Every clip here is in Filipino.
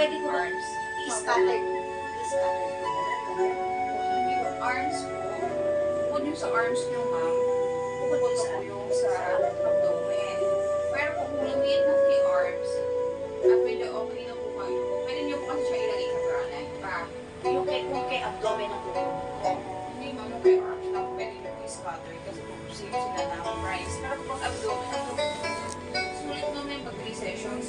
pwede ko ba arms. i-scatter? I-scatter ko na lang. Hindi ko arms po. Bukod yung sa arms nyo, ma'am. Bukod po yung sa abdomen. Pero kung lumiit na sa yung arms, pwede okay na po kayo. Pwede nyo po kasi siya ilagay sa bralay. Yung kay abdomen ang tuloy. Hindi ma'am, yung kay arms lang pwede nyo i-scatter kasi kung sila na price. Pero kapag abdomen, sulit naman pag 3 sessions.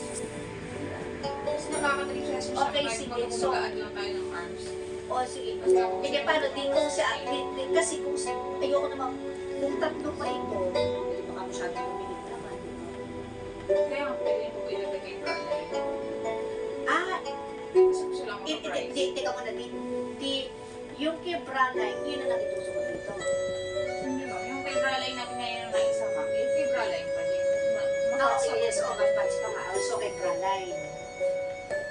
Tapos nakaka-3 sessions siya. Okay, Kahit sige. magpapagalaan lang tayo ng arms. O, sige. Hindi, paano dito sa kasi kung ayoko naman, kung tatlo pa ito, baka masyado lumilit naman. Kaya nga pwede po ilagay kay bralay. Kasi gusto lang maka-price. Teka muna, yung kay Branay, yun na lang itusok ko dito. Hindi ma'am, yung kay bralay natin ngayon na isa ma'am, yung kay bralay pa din. Kasi Oo, yes, okay, patch pa nga. So, kay Branay.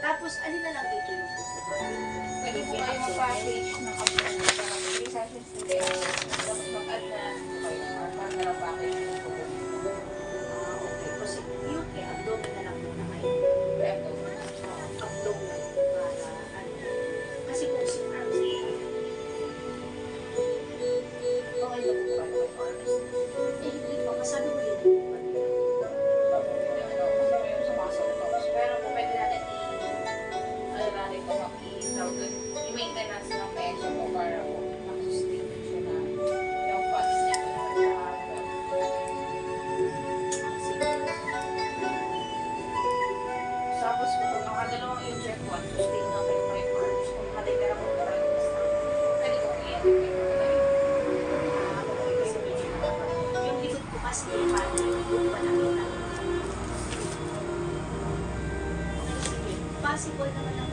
Tapos, alin na lang dito yung pwede po kayo mag-package ng abdomen para 3 sessions today. Tapos mag-add na kayo para na-package yung abdomen. okay. Kasi yung kay abdomen na lang muna kayo. Kay abdomen. Abdomen. Para, kasi kung si arms, Okay na po kayo kay arms. hindi pa, masabi mo yun. Yung sa muscle tops. Pero kung pwede natin i-maintenance ng peso po para po makasustain siya na yung fats niya. Tapos po, kung nakadalawang yung check 1, sustain na kayo kay arms. Kung nakadagara po na kayo pwede ko i-edit kayo. Yung likod ko kasi, parang yung panakita. Possible naman ang